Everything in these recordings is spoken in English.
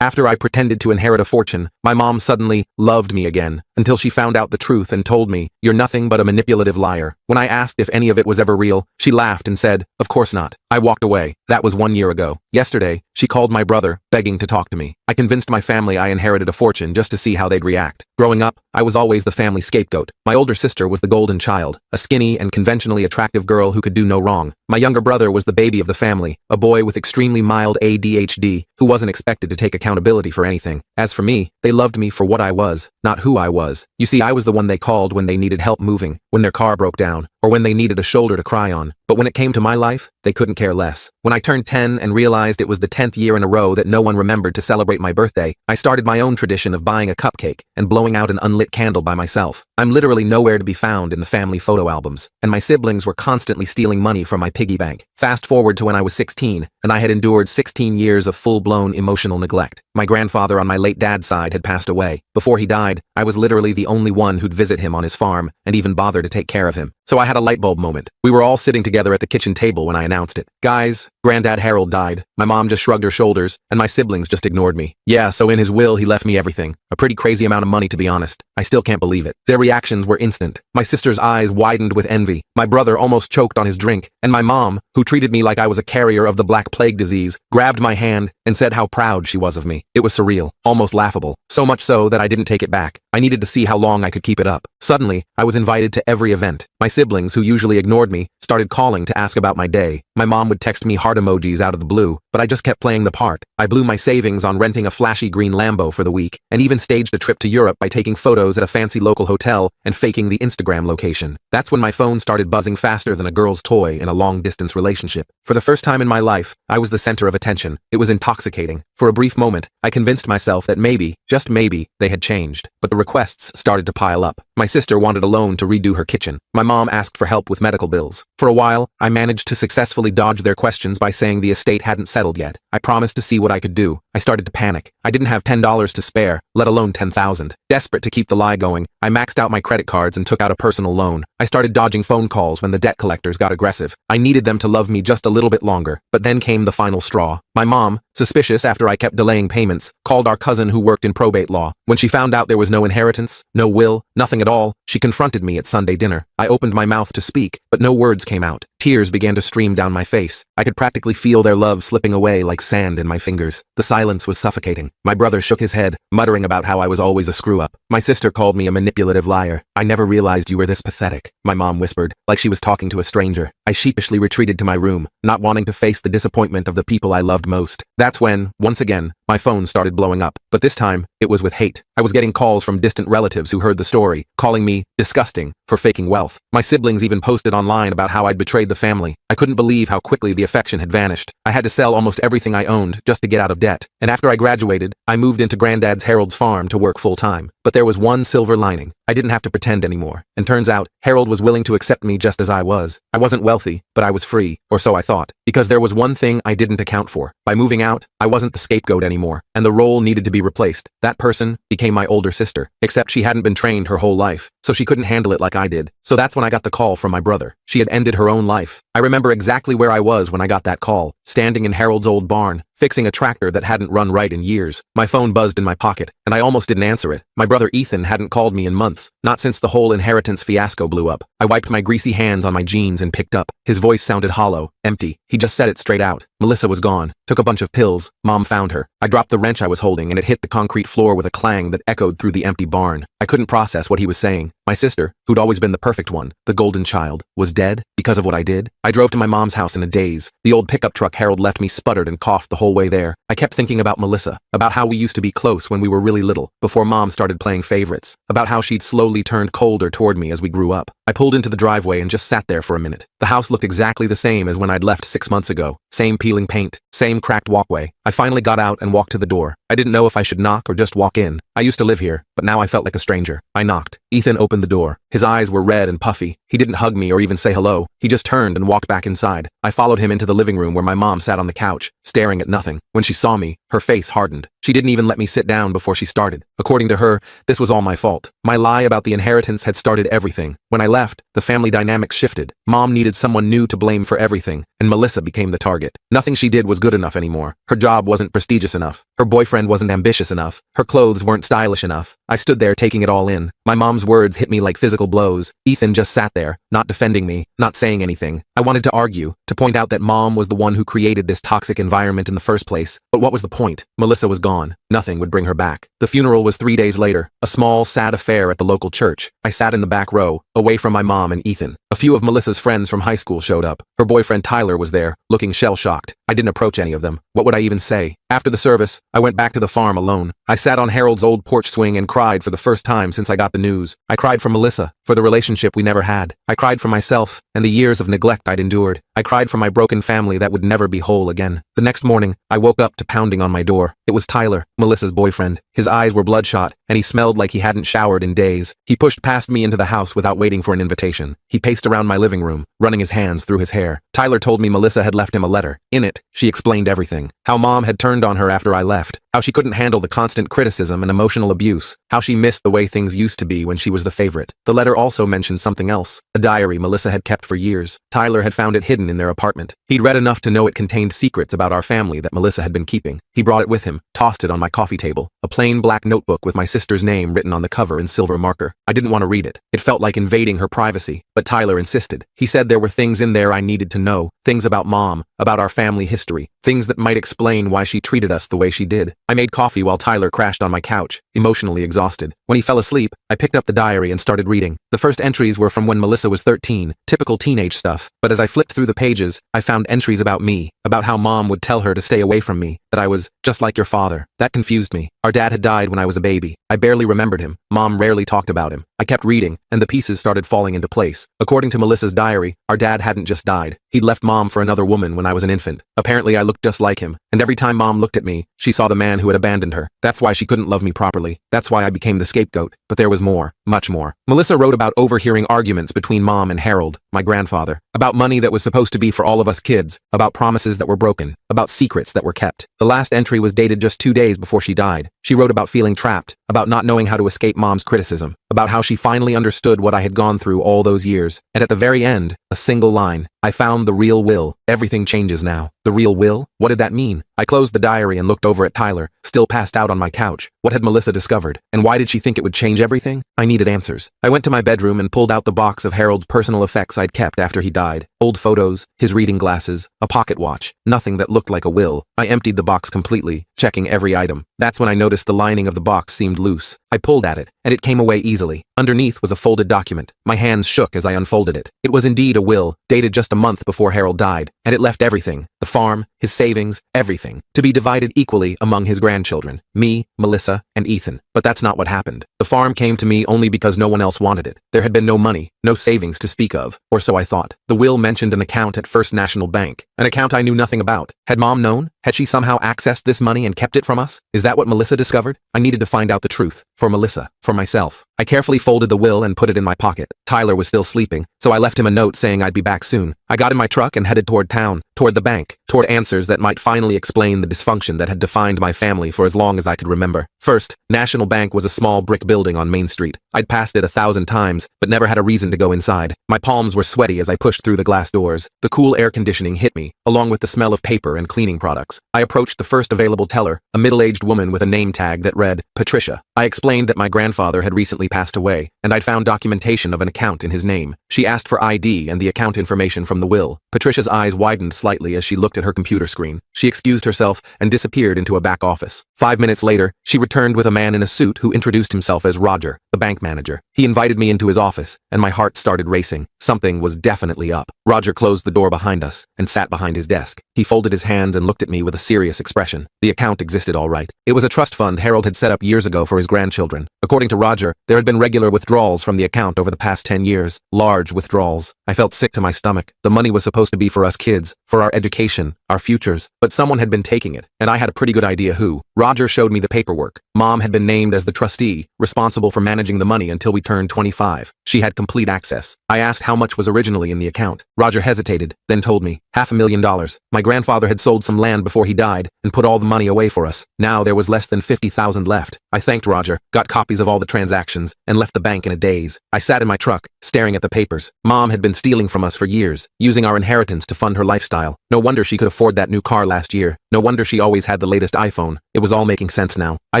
After I pretended to inherit a fortune, my mom suddenly loved me again, until she found out the truth and told me, "You're nothing but a manipulative liar." When I asked if any of it was ever real, she laughed and said, "Of course not." I walked away. That was 1 year ago. Yesterday, she called my brother, begging to talk to me. I convinced my family I inherited a fortune just to see how they'd react. Growing up, I was always the family scapegoat. My older sister was the golden child, a skinny and conventionally attractive girl who could do no wrong. My younger brother was the baby of the family, a boy with extremely mild ADHD, who wasn't expected to take accountability for anything. As for me, they loved me for what I was, not who I was. You see, I was the one they called when they needed help moving, when their car broke down, or when they needed a shoulder to cry on. But when it came to my life, they couldn't care less. When I turned 10 and realized it was the 10th year in a row that no one remembered to celebrate my birthday, I started my own tradition of buying a cupcake and blowing out an unlit candle by myself. I'm literally nowhere to be found in the family photo albums, and my siblings were constantly stealing money from my piggy bank. Fast forward to when I was 16, and I had endured 16 years of full-blown emotional neglect. My grandfather on my late dad's side had passed away. Before he died, I was literally the only one who'd visit him on his farm and even bother to take care of him. So I had a light bulb moment. We were all sitting together at the kitchen table when I announced it. "Guys, Granddad Harold died." My mom just shrugged her shoulders, and my siblings just ignored me. "Yeah, so in his will he left me everything. A pretty crazy amount of money, to be honest." I still can't believe it. Their reactions were instant. My sister's eyes widened with envy. My brother almost choked on his drink. And my mom, who treated me like I was a carrier of the Black Plague disease, grabbed my hand and said how proud she was of me. It was surreal, almost laughable. So much so that I didn't take it back. I needed to see how long I could keep it up. Suddenly, I was invited to every event. My siblings, who usually ignored me, started calling to ask about my day. My mom would text me heart emojis out of the blue, but I just kept playing the part. I blew my savings on renting a flashy green Lambo for the week, and even staged a trip to Europe by taking photos at a fancy local hotel and faking the Instagram location. That's when my phone started buzzing faster than a girl's toy in a long-distance relationship. For the first time in my life, I was the center of attention. It was intoxicating. For a brief moment, I convinced myself that maybe, just maybe, they had changed. But the requests started to pile up. My sister wanted a loan to redo her kitchen. My mom asked for help with medical bills. For a while, I managed to successfully dodge their questions by saying the estate hadn't settled yet. I promised to see what I could do. I started to panic. I didn't have $10 to spare, let alone $10,000. Desperate to keep the lie going, I maxed out my credit cards and took out a personal loan. I started dodging phone calls when the debt collectors got aggressive. I needed them to love me just a little bit longer. But then came the final straw. My mom, suspicious after I kept delaying payments, called our cousin who worked in probate law. When she found out there was no inheritance, no will, nothing at all, she confronted me at Sunday dinner. I opened my mouth to speak, but no words came out. Tears began to stream down my face. I could practically feel their love slipping away like sand in my fingers. The silence was suffocating. My brother shook his head, muttering about how I was always a screw-up. My sister called me a manipulative liar. "I never realized you were this pathetic," my mom whispered, like she was talking to a stranger. I sheepishly retreated to my room, not wanting to face the disappointment of the people I loved most. That's when, once again, my phone started blowing up. But this time, it was with hate. I was getting calls from distant relatives who heard the story, calling me disgusting for faking wealth. My siblings even posted online about how I'd betrayed the family. I couldn't believe how quickly the affection had vanished. I had to sell almost everything I owned just to get out of debt. And after I graduated, I moved into Granddad's Harold's farm to work full-time. But there was one silver lining. I didn't have to pretend anymore. And turns out, Harold was willing to accept me just as I was. I wasn't wealthy, but I was free, or so I thought. Because there was one thing I didn't account for. By moving out, I wasn't the scapegoat anymore, and the role needed to be replaced. That person became my older sister, except she hadn't been trained her whole life, so she couldn't handle it like I did. So that's when I got the call from my brother. She had ended her own life. I remember exactly where I was when I got that call, standing in Harold's old barn, fixing a tractor that hadn't run right in years. My phone buzzed in my pocket, and I almost didn't answer it. My brother Ethan hadn't called me in months, not since the whole inheritance fiasco blew up. I wiped my greasy hands on my jeans and picked up. His voice sounded hollow, empty. He just said it straight out. Melissa was gone. Took a bunch of pills. Mom found her. I dropped the wrench I was holding and it hit the concrete floor with a clang that echoed through the empty barn. I couldn't process what he was saying. My sister, who'd always been the perfect one, the golden child, was dead because of what I did. I drove to my mom's house in a daze. The old pickup truck Harold left me sputtered and coughed the whole way there. I kept thinking about Melissa, about how we used to be close when we were really little, before Mom started playing favorites, about how she'd slowly turned colder toward me as we grew up. I pulled into the driveway and just sat there for a minute. The house looked exactly the same as when I'd left 6 months ago. Same peeling paint, same cracked walkway. I finally got out and walked to the door. I didn't know if I should knock or just walk in. I used to live here, but now I felt like a stranger. I knocked. Ethan opened the door. His eyes were red and puffy. He didn't hug me or even say hello. He just turned and walked back inside. I followed him into the living room where my mom sat on the couch, staring at nothing. When she saw me, her face hardened. She didn't even let me sit down before she started. According to her, this was all my fault. My lie about the inheritance had started everything. When I left, the family dynamics shifted. Mom needed someone new to blame for everything, and Melissa became the target. Nothing she did was good enough anymore. Her job wasn't prestigious enough. Her boyfriend wasn't ambitious enough. Her clothes weren't stylish enough. I stood there taking it all in. My mom's words hit me like physical blows. Ethan just sat there, not defending me, not saying anything. I wanted to argue, to point out that Mom was the one who created this toxic environment in the first place. But what was the point? Melissa was gone. Nothing would bring her back. The funeral was 3 days later, a small, sad affair at the local church. I sat in the back row, away from my mom and Ethan. A few of Melissa's friends from high school showed up. Her boyfriend Tyler was there, looking shell-shocked. I didn't approach any of them. What would I even say? After the service, I went back to the farm alone. I sat on Harold's old porch swing and cried for the first time since I got the news. I cried for Melissa, for the relationship we never had. I cried for myself, and the years of neglect I'd endured. I cried for my broken family that would never be whole again. The next morning, I woke up to pounding on my door. It was Tyler, Melissa's boyfriend. His eyes were bloodshot, and he smelled like he hadn't showered in days. He pushed past me into the house without waiting for an invitation. He paced around my living room, running his hands through his hair. Tyler told me Melissa had left him a letter. In it, she explained everything. How Mom had turned on her after I left. How she couldn't handle the constant criticism and emotional abuse. How she missed the way things used to be when she was the favorite. The letter also mentioned something else. A diary Melissa had kept for years. Tyler had found it hidden in their apartment. He'd read enough to know it contained secrets about our family that Melissa had been keeping. He brought it with him, tossed it on my coffee table. A plain black notebook with my sister's name written on the cover in silver marker. I didn't want to read it. It felt like invading her privacy, but Tyler insisted. He said there were things in there I needed to know. Things about Mom, about our family history. Things that might explain why she treated us the way she did. I made coffee while Tyler crashed on my couch, emotionally exhausted. When he fell asleep, I picked up the diary and started reading. The first entries were from when Melissa was 13, typical teenage stuff. But as I flipped through the pages, I found entries about me, about how Mom would tell her to stay away from me, that I was just like your father. That confused me. Our dad had died when I was a baby. I barely remembered him. Mom rarely talked about him. I kept reading, and the pieces started falling into place. According to Melissa's diary, our dad hadn't just died. He'd left Mom for another woman when I was an infant. Apparently I looked just like him, and every time Mom looked at me, she saw the man who had abandoned her. That's why she couldn't love me properly. That's why I became the scapegoat. But there was more, much more. Melissa wrote about overhearing arguments between Mom and Harold, my grandfather, about money that was supposed to be for all of us kids, about promises that were broken, about secrets that were kept. The last entry was dated just 2 days before she died. She wrote about feeling trapped, about not knowing how to escape Mom's criticism, about how she finally understood what I had gone through all those years. And at the very end, a single line, I found the real Will. Everything changes now. The real Will? What did that mean? I closed the diary and looked over at Tyler, still passed out on my couch. What had Melissa discovered? And why did she think it would change everything? I needed answers. I went to my bedroom and pulled out the box of Harold's personal effects I'd kept after he died. Old photos, his reading glasses, a pocket watch, nothing that looked like a will. I emptied the box completely, checking every item. That's when I noticed the lining of the box seemed loose. I pulled at it, and it came away easily. Underneath was a folded document. My hands shook as I unfolded it. It was indeed a will, dated just a month before Harold died, and it left everything, the farm, his savings, everything, to be divided equally among his grandchildren, me, Melissa, and Ethan. But that's not what happened. The farm came to me only because no one else wanted it. There had been no money, no savings to speak of, or so I thought. The will mentioned an account at First National Bank, an account I knew nothing about. Had Mom known? Had she somehow accessed this money and kept it from us? Is that what Melissa discovered? I needed to find out the truth. For Melissa. For myself. I carefully folded the will and put it in my pocket. Tyler was still sleeping, so I left him a note saying I'd be back soon. I got in my truck and headed toward town, toward the bank, toward answers that might finally explain the dysfunction that had defined my family for as long as I could remember. First, National Bank was a small brick building on Main Street. I'd passed it 1,000 times, but never had a reason to go inside. My palms were sweaty as I pushed through the glass doors. The cool air conditioning hit me, along with the smell of paper and cleaning products. I approached the first available teller, a middle-aged woman with a name tag that read, Patricia. I explained that my grandfather had recently passed away, and I'd found documentation of an account in his name. She asked for ID and the account information from the will. Patricia's eyes widened slightly as she looked at her computer screen. She excused herself and disappeared into a back office. 5 minutes later, she returned with a man in a suit who introduced himself as Roger, the bank manager. He invited me into his office, and my heart started racing. Something was definitely up. Roger closed the door behind us and sat behind his desk. He folded his hands and looked at me with a serious expression. The account existed all right. It was a trust fund Harold had set up years ago for his grandchildren. According to Roger, there had been regular withdrawals from the account over the past 10 years. Large withdrawals. I felt sick to my stomach. The money was supposed to be for us kids, for our education, our futures. But someone had been taking it, and I had a pretty good idea who. Roger showed me the paperwork. Mom had been named as the trustee, responsible for managing the money until we turned 25. She had complete access. I asked how much was originally in the account. Roger hesitated, then told me, $500,000. My grandfather had sold some land before he died and put all the money away for us. Now there was less than 50,000 left. I thanked Roger, got copies of all the transactions, and left the bank in a daze. I sat in my truck, staring at the papers. Mom had been stealing from us for years, using our inheritance to fund her lifestyle. No wonder she could afford that new car last year. No wonder she always had the latest iPhone. It was all making sense now. I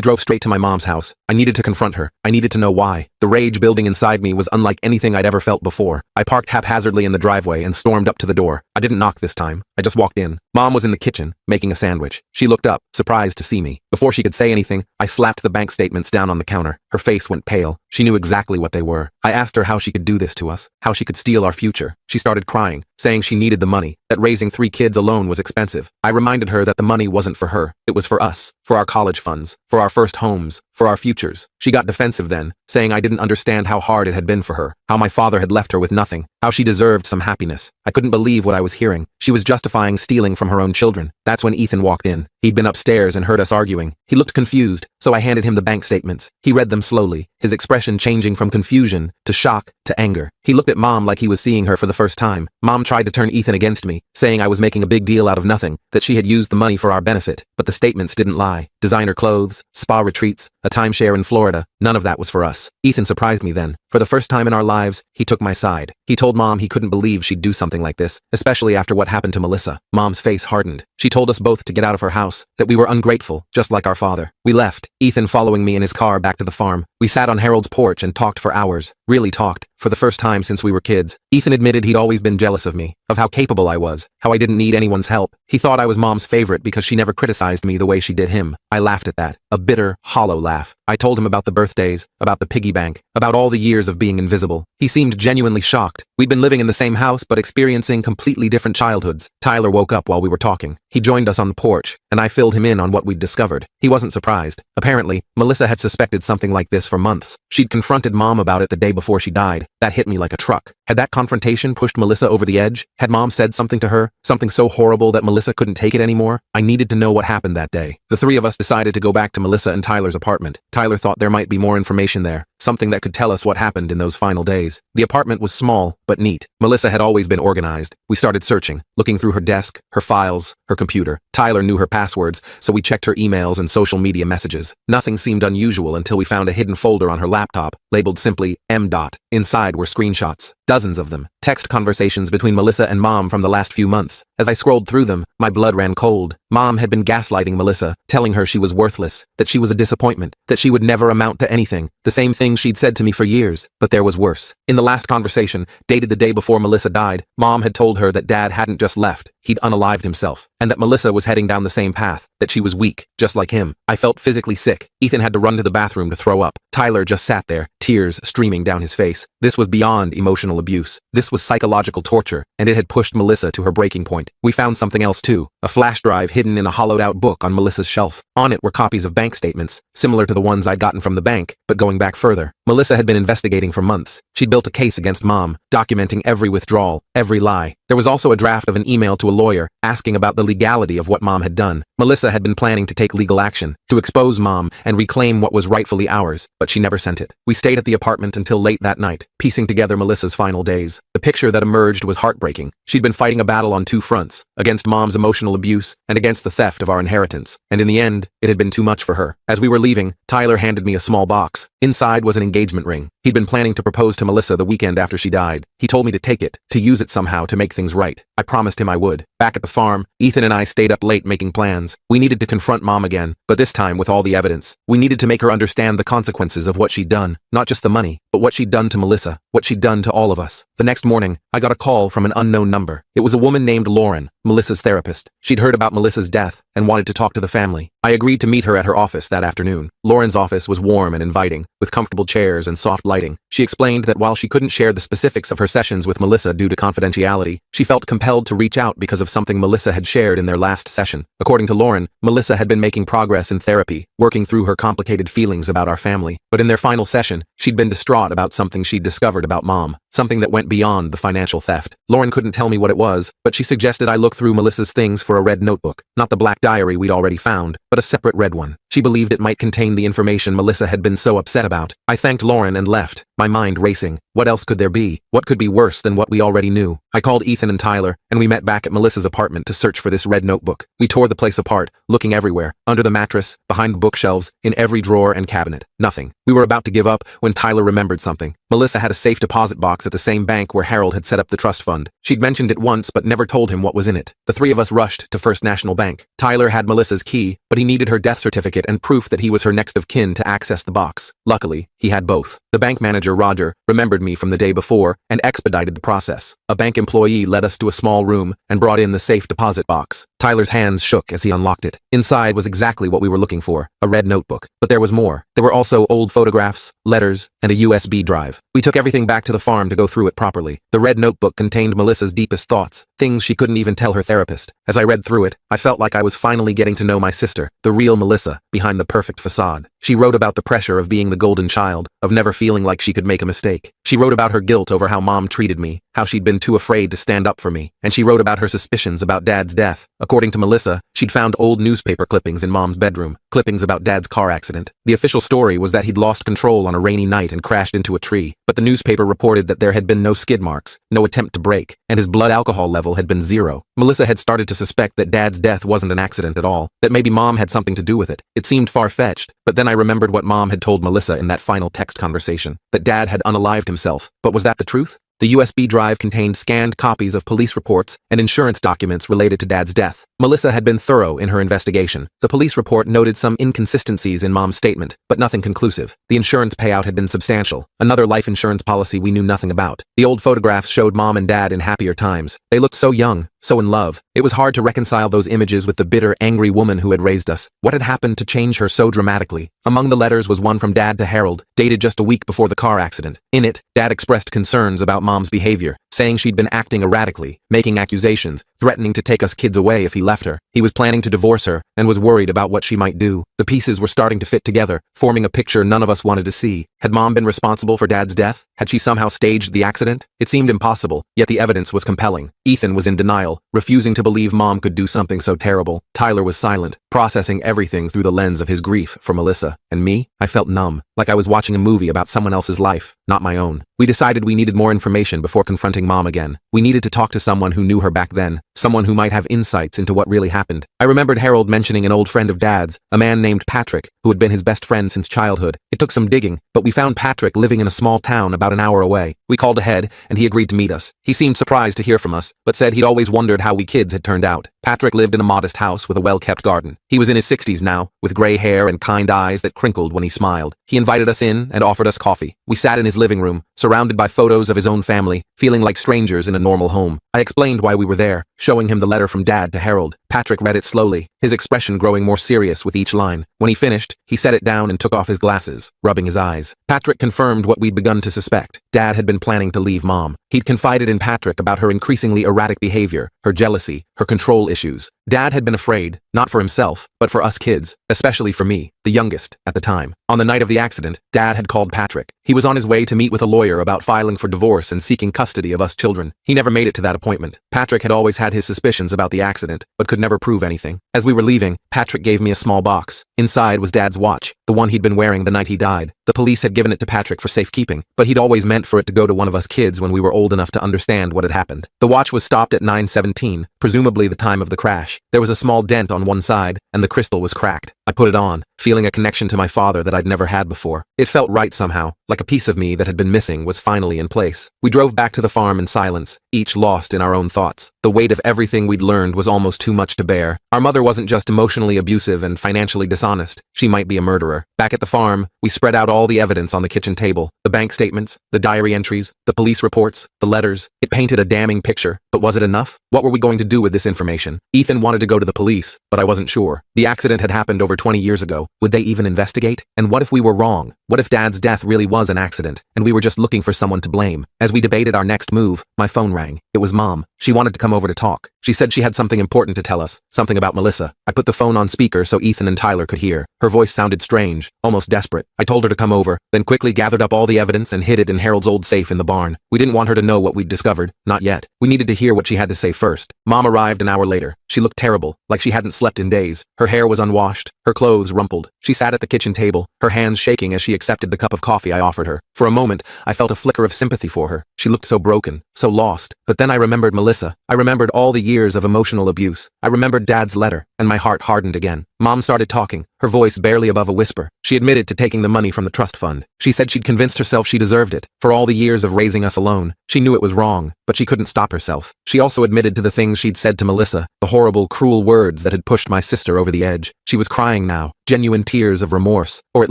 drove straight to my mom's house. I needed to confront her. I needed to know why. The rage building inside me was unlike anything I'd ever felt before. I parked haphazardly in the driveway and stormed up to the door. I didn't knock this time. I just walked in. Mom was in the kitchen, making a sandwich. She looked up, surprised to see me. Before she could say anything, I slapped the bank statements down on the counter. Her face went pale. She knew exactly what they were. I asked her how she could do this to us, how she could steal our future. She started crying, saying she needed the money, that raising 3 kids alone was expensive. I reminded her that the money wasn't for her. It was for us, for our college funds, for our first homes, for our futures. She got defensive then, saying I didn't understand how hard it had been for her, how my father had left her with nothing, how she deserved some happiness. I couldn't believe what I was hearing. She was justifying stealing from her own children. That's when Ethan walked in. He'd been upstairs and heard us arguing. He looked confused, so I handed him the bank statements. He read them slowly, his expression changing from confusion to shock to anger. He looked at Mom like he was seeing her for the first time. Mom tried to turn Ethan against me, saying I was making a big deal out of nothing, that she had used the money for our benefit. But the statements didn't lie. Designer clothes, spa retreats, a timeshare in Florida, none of that was for us. Ethan surprised me then. For the first time in our lives, he took my side. He told Mom he couldn't believe she'd do something like this, especially after what happened to Melissa. Mom's face hardened. She told us both to get out of her house, that we were ungrateful, just like our father. We left, Ethan following me in his car back to the farm. We sat on Harold's porch and talked for hours. Really talked. For the first time since we were kids. Ethan admitted he'd always been jealous of me, of how capable I was, how I didn't need anyone's help. He thought I was Mom's favorite because she never criticized me the way she did him. I laughed at that. A bitter, hollow laugh. I told him about the birthdays, about the piggy bank, about all the years of being invisible. He seemed genuinely shocked. We'd been living in the same house but experiencing completely different childhoods. Tyler woke up while we were talking. He joined us on the porch, and I filled him in on what we'd discovered. He wasn't surprised. Apparently, Melissa had suspected something like this for months. She'd confronted Mom about it the day before she died. That hit me like a truck. Had that confrontation pushed Melissa over the edge? Had Mom said something to her? Something so horrible that Melissa couldn't take it anymore? I needed to know what happened that day. The 3 of us decided to go back to Melissa and Tyler's apartment. Tyler thought there might be more information there. Something that could tell us what happened in those final days. The apartment was small, but neat. Melissa had always been organized. We started searching, looking through her desk, her files, her computer. Tyler knew her passwords, so we checked her emails and social media messages. Nothing seemed unusual until we found a hidden folder on her laptop, labeled simply M. Inside were screenshots. Dozens of them. Text conversations between Melissa and Mom from the last few months. As I scrolled through them, my blood ran cold. Mom had been gaslighting Melissa, telling her she was worthless, that she was a disappointment, that she would never amount to anything. The same thing she'd said to me for years, but there was worse. In the last conversation, dated the day before Melissa died, Mom had told her that Dad hadn't just left, he'd unalived himself, and that Melissa was heading down the same path, that she was weak, just like him. I felt physically sick. Ethan had to run to the bathroom to throw up. Tyler just sat there, tears streaming down his face. This was beyond emotional abuse. This was psychological torture, and it had pushed Melissa to her breaking point. We found something else too, a flash drive hidden in a hollowed-out book on Melissa's shelf. On it were copies of bank statements, similar to the ones I'd gotten from the bank, but going back further. Melissa had been investigating for months. She'd built a case against Mom, documenting every withdrawal, every lie. There was also a draft of an email to a lawyer, asking about the legality of what Mom had done. Melissa had been planning to take legal action, to expose Mom and reclaim what was rightfully ours, but she never sent it. We stayed at the apartment until late that night, piecing together Melissa's final days. The picture that emerged was heartbreaking. She'd been fighting a battle on 2 fronts, against Mom's emotional abuse and against the theft of our inheritance. And in the end, it had been too much for her. As we were leaving, Tyler handed me a small box. Inside was an engagement ring. He'd been planning to propose to Melissa the weekend after she died. He told me to take it, to use it somehow to make things right. I promised him I would. Back at the farm, Ethan and I stayed up late making plans. We needed to confront Mom again, but this time with all the evidence. We needed to make her understand the consequences of what she'd done. Not just the money, but what she'd done to Melissa, what she'd done to all of us. The next morning, I got a call from an unknown number. It was a woman named Lauren, Melissa's therapist. She'd heard about Melissa's death and wanted to talk to the family. I agreed to meet her at her office that afternoon. Lauren's office was warm and inviting, with comfortable chairs and soft lighting. She explained that while she couldn't share the specifics of her sessions with Melissa due to confidentiality, she felt compelled to reach out because of something Melissa had shared in their last session. According to Lauren, Melissa had been making progress in therapy, working through her complicated feelings about our family. But in their final session, she'd been distraught about something she'd discovered about Mom, something that went beyond the financial theft. Lauren couldn't tell me what it was, but she suggested I look through Melissa's things for a red notebook, not the black diary we'd already found, but a separate red one. She believed it might contain the information Melissa had been so upset about. I thanked Lauren and left, my mind racing. What else could there be? What could be worse than what we already knew? I called Ethan and Tyler, and we met back at Melissa's apartment to search for this red notebook. We tore the place apart, looking everywhere, under the mattress, behind the bookshelves, in every drawer and cabinet. Nothing. We were about to give up when Tyler remembered something. Melissa had a safe deposit box at the same bank where Harold had set up the trust fund. She'd mentioned it once but never told him what was in it. The three of us rushed to First National Bank. Tyler had Melissa's key, but he needed her death certificate and proof that he was her next of kin to access the box. Luckily, he had both. The bank manager, Roger, remembered me from the day before and expedited the process. A bank employee led us to a small room and brought in the safe deposit box. Tyler's hands shook as he unlocked it. Inside was exactly what we were looking for, a red notebook. But there was more. There were also old photographs, letters, and a USB drive. We took everything back to the farm to go through it properly. The red notebook contained Melissa's deepest thoughts, things she couldn't even tell her therapist. As I read through it, I felt like I was finally getting to know my sister, the real Melissa, behind the perfect facade. She wrote about the pressure of being the golden child, of never feeling like she could make a mistake. She wrote about her guilt over how Mom treated me, how she'd been too afraid to stand up for me, and she wrote about her suspicions about Dad's death. According to Melissa, she'd found old newspaper clippings in Mom's bedroom, clippings about Dad's car accident. The official story was that he'd lost control on a rainy night and crashed into a tree, but the newspaper reported that there had been no skid marks, no attempt to brake, and his blood alcohol level had been 0. Melissa had started to suspect that Dad's death wasn't an accident at all, that maybe Mom had something to do with it. It seemed far-fetched, but then I remembered what Mom had told Melissa in that final text conversation, that Dad had unalived himself. But was that the truth? The USB drive contained scanned copies of police reports and insurance documents related to Dad's death. Melissa had been thorough in her investigation. The police report noted some inconsistencies in Mom's statement, but nothing conclusive. The insurance payout had been substantial, another life insurance policy we knew nothing about. The old photographs showed Mom and Dad in happier times. They looked so young, so in love. It was hard to reconcile those images with the bitter, angry woman who had raised us. What had happened to change her so dramatically? Among the letters was one from Dad to Harold, dated just a week before the car accident. In it, Dad expressed concerns about Mom's behavior, saying she'd been acting erratically, making accusations, threatening to take us kids away if he left her. He was planning to divorce her and was worried about what she might do. The pieces were starting to fit together, forming a picture none of us wanted to see. Had Mom been responsible for Dad's death? Had she somehow staged the accident? It seemed impossible, yet the evidence was compelling. Ethan was in denial, refusing to believe Mom could do something so terrible. Tyler was silent, processing everything through the lens of his grief for Melissa. And me? I felt numb, like I was watching a movie about someone else's life, not my own. We decided we needed more information before confronting Mom again. We needed to talk to someone who knew her back then, someone who might have insights into what really happened. I remembered Harold mentioning an old friend of Dad's, a man named Patrick, who had been his best friend since childhood. It took some digging, but we found Patrick living in a small town about an hour away. We called ahead, and he agreed to meet us. He seemed surprised to hear from us, but said he'd always wondered how we kids had turned out. Patrick lived in a modest house with a well-kept garden. He was in his 60s now, with gray hair and kind eyes that crinkled when he smiled. He invited us in and offered us coffee. We sat in his living room, surrounded by photos of his own family, feeling like strangers in a normal home. I explained why we were there, showing him the letter from Dad to Harold. Patrick read it slowly, his expression growing more serious with each line. When he finished, he set it down and took off his glasses, rubbing his eyes. Patrick confirmed what we'd begun to suspect. Dad had been planning to leave Mom. He'd confided in Patrick about her increasingly erratic behavior, her jealousy, her control issues. Dad had been afraid, not for himself, but for us kids, especially for me, the youngest, at the time. On the night of the accident, Dad had called Patrick. He was on his way to meet with a lawyer about filing for divorce and seeking custody of us children. He never made it to that appointment. Patrick had always had his suspicions about the accident, but could never prove anything. As we were leaving, Patrick gave me a small box. Inside was Dad's watch, the one he'd been wearing the night he died. The police had given it to Patrick for safekeeping, but he'd always meant for it to go to one of us kids when we were old enough to understand what had happened. The watch was stopped at 9:17, presumably the time of the crash. There was a small dent on one side, and the crystal was cracked. I put it on, feeling a connection to my father that I'd never had before. It felt right somehow, like a piece of me that had been missing was finally in place. We drove back to the farm in silence, each lost in our own thoughts. The weight of everything we'd learned was almost too much to bear. Our mother wasn't just emotionally abusive and financially dishonest. She might be a murderer. Back at the farm, we spread out all the evidence on the kitchen table. The bank statements, the diary entries, the police reports, the letters. It painted a damning picture, but was it enough? What were we going to do with this information? Ethan wanted to go to the police, but I wasn't sure. The accident had happened over 20 years ago. Would they even investigate? And what if we were wrong? What if Dad's death really was an accident, and we were just looking for someone to blame? As we debated our next move, my phone rang. It was Mom. She wanted to come over to talk. She said she had something important to tell us, something about Melissa. I put the phone on speaker so Ethan and Tyler could hear. Her voice sounded strange, almost desperate. I told her to come over, then quickly gathered up all the evidence and hid it in Harold's old safe in the barn. We didn't want her to know what we'd discovered, not yet. We needed to hear what she had to say first. Mom arrived an hour later. She looked terrible, like she hadn't slept in days. Her hair was unwashed, her clothes rumpled. She sat at the kitchen table, her hands shaking as she accepted the cup of coffee I offered her. For a moment, I felt a flicker of sympathy for her. She looked so broken, so lost. But then I remembered Melissa. I remembered all the years of emotional abuse. I remembered Dad's letter, and my heart hardened again. Mom started talking, her voice barely above a whisper. She admitted to taking the money from the trust fund. She said she'd convinced herself she deserved it. For all the years of raising us alone, she knew it was wrong, but she couldn't stop herself. She also admitted to the things she'd said to Melissa, the horrible, cruel words that had pushed my sister over the edge. She was crying now, genuine tears of remorse, or at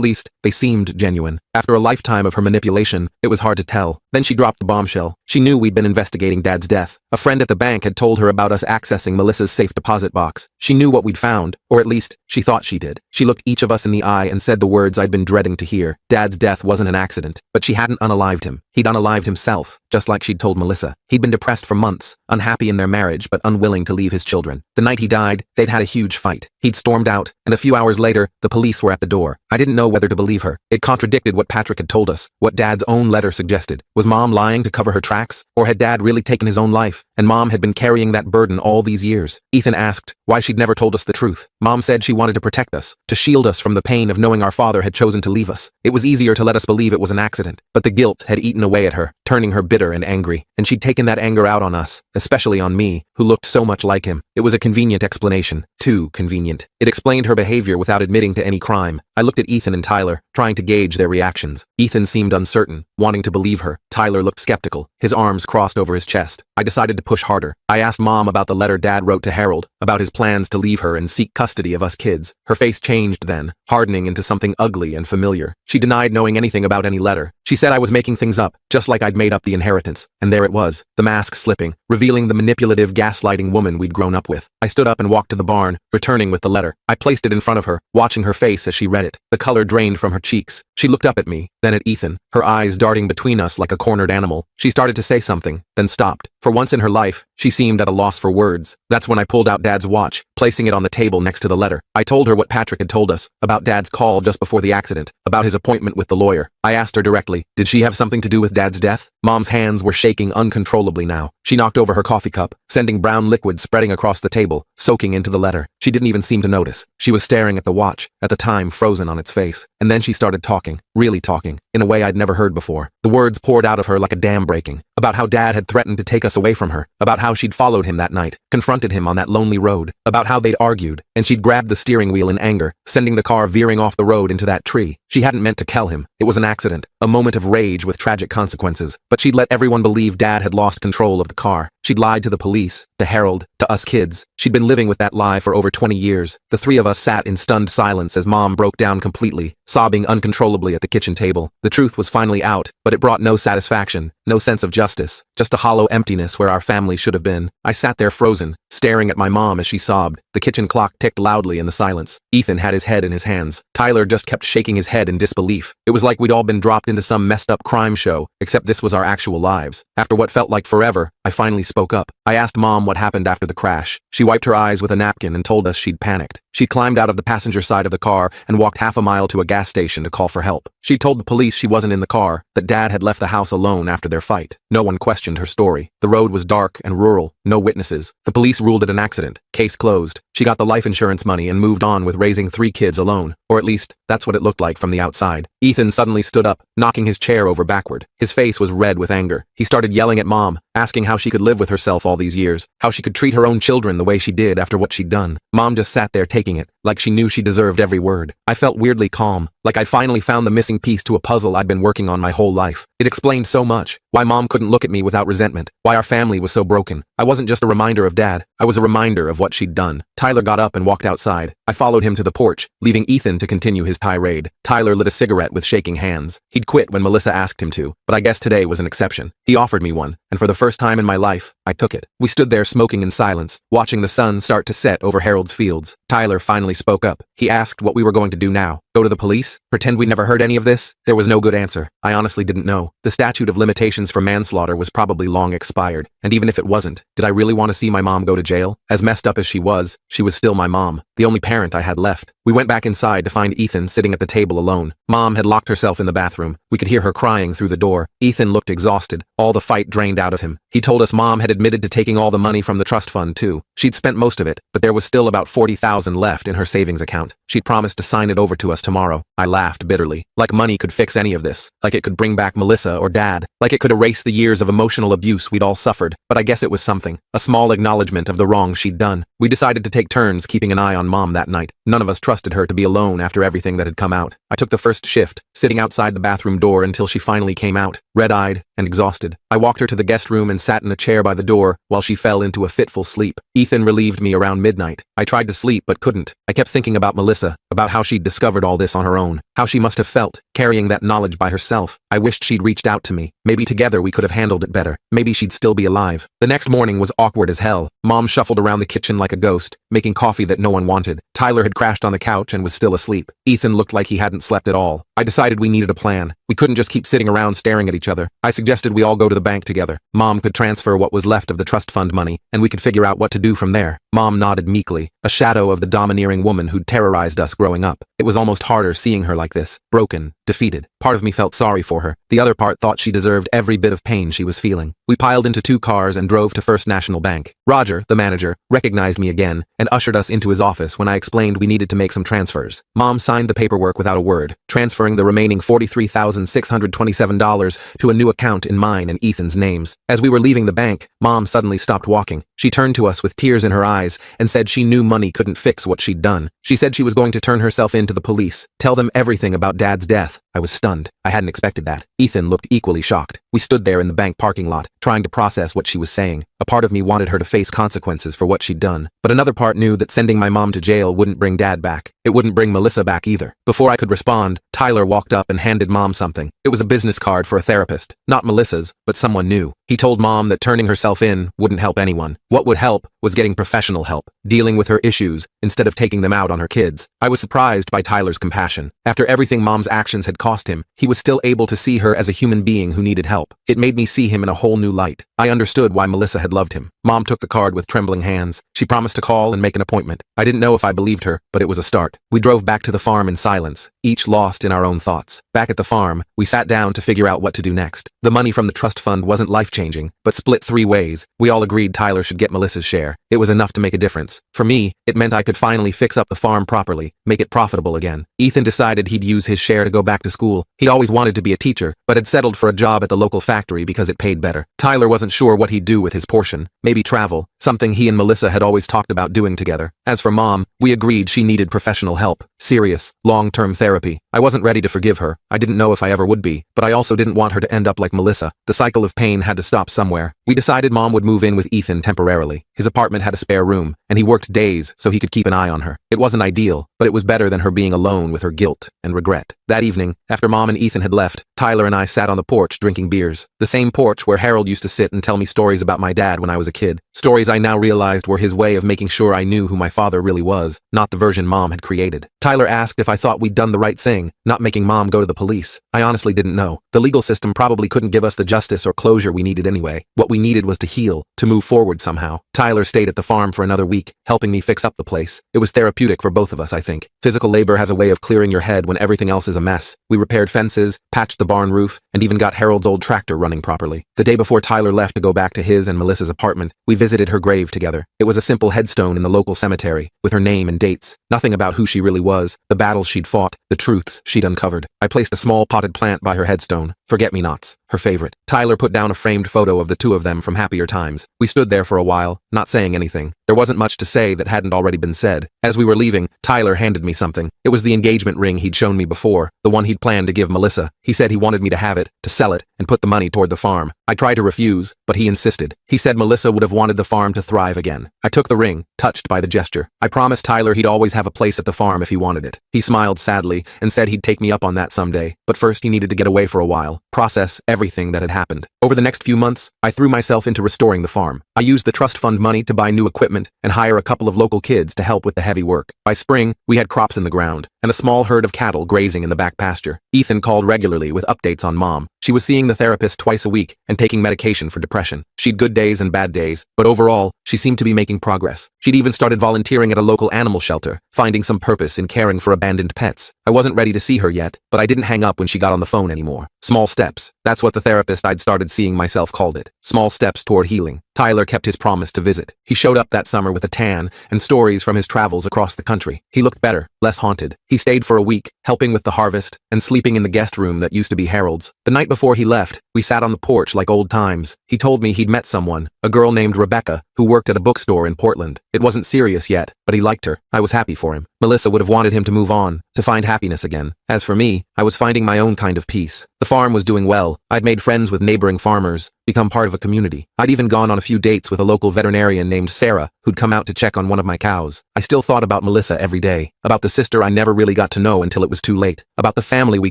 least, they seemed genuine. After a lifetime of her manipulation, it was hard to tell. Then she dropped the bombshell. She knew we'd been investigating Dad's death. A friend at the bank had told her about us accessing Melissa's safe deposit box. She knew what we'd found, or at least, she thought she did. She looked each of us in the eye and said the words I'd been dreading to hear. Dad's death wasn't an accident, but she hadn't unalived him. He'd unalived himself, just like she'd told Melissa. He'd been depressed for months, unhappy in their marriage but unwilling to leave his children. The night he died, they'd had a huge fight. He'd stormed out, and a few hours later, the police were at the door. I didn't know whether to believe her. It contradicted what Patrick had told us, what Dad's own letter suggested. Was Mom lying to cover her tracks? Or had Dad really taken his own life, and Mom had been carrying that burden all these years? Ethan asked why she'd never told us the truth. Mom said she wanted to protect us, to shield us from the pain of knowing our father had chosen to leave us. It was easier to let us believe it was an accident, but the guilt had eaten away at her, turning her bitter and angry, and she'd taken that anger out on us, especially on me, who looked so much like him. It was a convenient explanation, too convenient. It explained her behavior without admitting to any crime. I looked at Ethan and Tyler, trying to gauge their reactions. Ethan seemed uncertain, wanting to believe her. Tyler looked skeptical, his arms crossed over his chest. I decided to push harder. I asked Mom about the letter Dad wrote to Harold, about his plans to leave her and seek custody of us kids. Her face changed then, hardening into something ugly and familiar. She denied knowing anything about any letter. She said I was making things up, just like I'd made up the inheritance. And there it was, the mask slipping, revealing the manipulative, gaslighting woman we'd grown up with. I stood up and walked to the barn, returning with the letter. I placed it in front of her, watching her face as she read it. The color drained from her cheeks. She looked up at me, then at Ethan, her eyes darting between us like a cornered animal. She started to say something, then stopped. For once in her life, she seemed at a loss for words. That's when I pulled out Dad's watch, placing it on the table next to the letter. I told her what Patrick had told us, about Dad's call just before the accident, about his appointment with the lawyer. I asked her directly, did she have something to do with Dad's death? Mom's hands were shaking uncontrollably now. She knocked over her coffee cup, sending brown liquid spreading across the table, soaking into the letter. She didn't even seem to notice. She was staring at the watch, at the time frozen on its face. And then she started talking, really talking, in a way I'd never heard before. The words poured out of her like a dam breaking, about how Dad had threatened to take us away from her, about how she'd followed him that night, confronted him on that lonely road, about how they'd argued, and she'd grabbed the steering wheel in anger, sending the car veering off the road into that tree. She hadn't meant to kill him. It was an accident, a moment of rage with tragic consequences, but she'd let everyone believe Dad had lost control of the car. She'd lied to the police, to Harold, to us kids. She'd been living with that lie for over 20 years. The three of us sat in stunned silence as Mom broke down completely, sobbing uncontrollably at the kitchen table. The truth was finally out, but it brought no satisfaction, no sense of justice, just a hollow emptiness where our family should have been. I sat there frozen, staring at my mom as she sobbed. The kitchen clock ticked loudly in the silence. Ethan had his head in his hands. Tyler just kept shaking his head in disbelief. It was like we'd all been dropped into some messed up crime show, except this was our actual lives. After what felt like forever, I finally spoke up. I asked Mom what happened after the crash. She wiped her eyes with a napkin and told us she'd panicked. She climbed out of the passenger side of the car and walked half a mile to a gas station to call for help. She told the police she wasn't in the car, that Dad had left the house alone after their fight. No one questioned her story. The road was dark and rural, no witnesses. The police ruled it an accident. Case closed. She got the life insurance money and moved on with raising 3 kids alone. Or at least, that's what it looked like from the outside. Ethan suddenly stood up, knocking his chair over backward. His face was red with anger. He started yelling at Mom, asking how she could live with herself all these years, how she could treat her own children the way she did after what she'd done. Mom just sat there taking it, like she knew she deserved every word. I felt weirdly calm, like I'd finally found the missing piece to a puzzle I'd been working on my whole life. It explained so much. Why Mom couldn't look at me without resentment. Why our family was so broken. I wasn't just a reminder of Dad. I was a reminder of what she'd done. Tyler got up and walked outside. I followed him to the porch, leaving Ethan to continue his tirade. Tyler lit a cigarette with shaking hands. He'd quit when Melissa asked him to, but I guess today was an exception. He offered me one, and for the first time in my life, I took it. We stood there smoking in silence, watching the sun start to set over Harold's fields. Tyler finally spoke up. He asked what we were going to do now. Go to the police? Pretend we never heard any of this? There was no good answer. I honestly didn't know. The statute of limitations for manslaughter was probably long expired. And even if it wasn't, did I really want to see my mom go to jail? As messed up as she was still my mom, the only parent I had left. We went back inside to find Ethan sitting at the table alone. Mom had locked herself in the bathroom. We could hear her crying through the door. Ethan looked exhausted, all the fight drained out of him. He told us Mom had admitted to taking all the money from the trust fund too. She'd spent most of it, but there was still about $40,000 left in her her savings account. She'd promised to sign it over to us tomorrow. I laughed bitterly. Like money could fix any of this. Like it could bring back Melissa or Dad. Like it could erase the years of emotional abuse we'd all suffered. But I guess it was something. A small acknowledgement of the wrong she'd done. We decided to take turns keeping an eye on Mom that night. None of us trusted her to be alone after everything that had come out. I took the first shift, sitting outside the bathroom door until she finally came out, red-eyed and exhausted. I walked her to the guest room and sat in a chair by the door while she fell into a fitful sleep. Ethan relieved me around midnight. I tried to sleep but couldn't. I kept thinking about Melissa, about how she'd discovered all this on her own, how she must have felt, carrying that knowledge by herself. I wished she'd reached out to me. Maybe together we could have handled it better. Maybe she'd still be alive. The next morning was awkward as hell. Mom shuffled around the kitchen like a ghost, making coffee that no one wanted. Tyler had crashed on the couch and was still asleep. Ethan looked like he hadn't slept at all. I decided we needed a plan. We couldn't just keep sitting around staring at each other. I suggested we all go to the bank together. Mom could transfer what was left of the trust fund money, and we could figure out what to do from there. Mom nodded meekly, a shadow of the domineering woman who'd terrorized us growing up. It was almost harder seeing her like this, broken, defeated. Part of me felt sorry for her. The other part thought she deserved every bit of pain she was feeling. We piled into 2 cars and drove to First National Bank. Roger, the manager, recognized me again and ushered us into his office when I explained we needed to make some transfers. Mom signed the paperwork without a word, transferring the remaining $43,627 to a new account in mine and Ethan's names. As we were leaving the bank, Mom suddenly stopped walking. She turned to us with tears in her eyes and said she knew money couldn't fix what she'd done. She said she was going to turn herself in to the police, tell them everything about Dad's death. I was stunned. I hadn't expected that. Ethan looked equally shocked. We stood there in the bank parking lot, trying to process what she was saying. A part of me wanted her to face consequences for what she'd done, but another part knew that sending my mom to jail wouldn't bring Dad back. It wouldn't bring Melissa back either. Before I could respond, Tyler walked up and handed Mom something. It was a business card for a therapist. Not Melissa's, but someone new. He told Mom that turning herself in wouldn't help anyone. What would help was getting professional help, dealing with her issues instead of taking them out on her kids. I was surprised by Tyler's compassion. After everything Mom's actions had cost him, he was still able to see her as a human being who needed help. It made me see him in a whole new light. I understood why Melissa had loved him. Mom took the card with trembling hands. She promised to call and make an appointment. I didn't know if I believed her, but it was a start. We drove back to the farm in silence, each lost in our own thoughts. Back at the farm, we sat down to figure out what to do next. The money from the trust fund wasn't life-changing, but split 3 ways. We all agreed Tyler should get Melissa's share. It was enough to make a difference. For me, it meant I could finally fix up the farm properly, make it profitable again. Ethan decided he'd use his share to go back to school. He'd always wanted to be a teacher, but had settled for a job at the local factory because it paid better. Tyler wasn't sure what he'd do with his portion. Maybe travel, something he and Melissa had always talked about doing together. As for Mom, we agreed she needed professional help. Serious, long-term therapy. I wasn't ready to forgive her. I didn't know if I ever would be, but I also didn't want her to end up like Melissa. The cycle of pain had to stop somewhere. We decided Mom would move in with Ethan temporarily. His apartment had a spare room, and he worked days so he could keep an eye on her. It wasn't ideal, but it was better than her being alone with her guilt and regret. That evening, after Mom and Ethan had left, Tyler and I sat on the porch drinking beers. The same porch where Harold used to sit and tell me stories about my dad when I was a kid. Stories I now realized were his way of making sure I knew who my father really was, not the version Mom had created. Tyler asked if I thought we'd done the right thing, not making Mom go to the police. I honestly didn't know. The legal system probably couldn't give us the justice or closure we needed anyway. What we needed was to heal, to move forward somehow. Tyler stayed at the farm for another week, helping me fix up the place. It was therapeutic for both of us, I think. Physical labor has a way of clearing your head when everything else is a mess. We repaired fences, patched the barn roof, and even got Harold's old tractor running properly. The day before Tyler left to go back to his and Melissa's apartment, we visited her grave together. It was a simple headstone in the local cemetery, with her name and dates. Nothing about who she really was, the battles she'd fought, the truths she'd uncovered. I placed a small potted plant by her headstone, forget-me-nots, her favorite. Tyler put down a framed photo of the 2 of them from happier times. We stood there for a while, not saying anything. There wasn't much to say that hadn't already been said. As we were leaving, Tyler handed me something. It was the engagement ring he'd shown me before, the one he'd planned to give Melissa. He said he wanted me to have it, to sell it, and put the money toward the farm. I tried to refuse, but he insisted. He said Melissa would have wanted the farm to thrive again. I took the ring, touched by the gesture. I promised Tyler he'd always have a place at the farm if he wanted it. He smiled sadly and said he'd take me up on that someday, but first he needed to get away for a while, process everything that had happened. Over the next few months, I threw myself into restoring the farm. I used the trust fund money to buy new equipment and hire a couple of local kids to help with the heavy work. By spring, we had crops in the ground and a small herd of cattle grazing in the back pasture. Ethan called regularly with updates on Mom. She was seeing the therapist twice a week and taking medication for depression. She'd good days and bad days, but overall, she seemed to be making progress. She'd even started volunteering at a local animal shelter, finding some purpose in caring for abandoned pets. I wasn't ready to see her yet, but I didn't hang up when she got on the phone anymore. Small steps. That's what the therapist I'd started seeing myself called it. Small steps toward healing. Tyler kept his promise to visit. He showed up that summer with a tan and stories from his travels across the country. He looked better, less haunted. He stayed for a week, helping with the harvest and sleeping in the guest room that used to be Harold's. The night before he left, we sat on the porch like old times. He told me he'd met someone, a girl named Rebecca, who worked at a bookstore in Portland. It wasn't serious yet, but he liked her. I was happy for him. Melissa would have wanted him to move on, to find happiness again. As for me, I was finding my own kind of peace. The farm was doing well. I'd made friends with neighboring farmers, become part of a community. I'd even gone on a few dates with a local veterinarian named Sarah, who'd come out to check on one of my cows. I still thought about Melissa every day, about the sister I never really got to know until it was too late, about the family we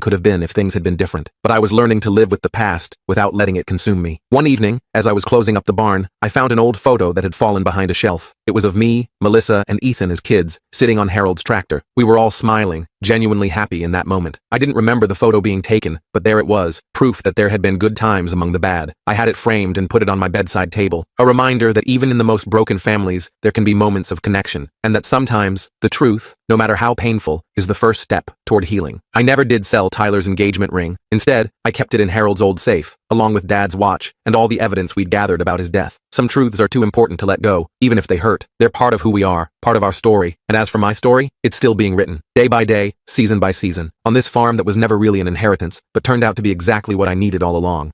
could have been if things had been different. But I was learning to live with the past without letting it consume me. One evening, as I was closing up the barn, I found an old photo that had fallen behind a shelf. It was of me, Melissa, and Ethan as kids, sitting on Harold's tractor. We were all smiling, genuinely happy in that moment. I didn't remember the photo being taken, but there it was, proof that there had been good times among the bad. I had it framed and put it on my bedside table, a reminder that even in the most broken families, there can be moments of connection, and that sometimes, the truth, no matter how painful, is the first step toward healing. I never did sell Tyler's engagement ring. Instead, I kept it in Harold's old safe, along with Dad's watch and all the evidence we'd gathered about his death. Some truths are too important to let go, even if they hurt. They're part of who we are, part of our story. And as for my story, it's still being written, day by day, season by season, on this farm that was never really an inheritance, but turned out to be exactly what I needed all along.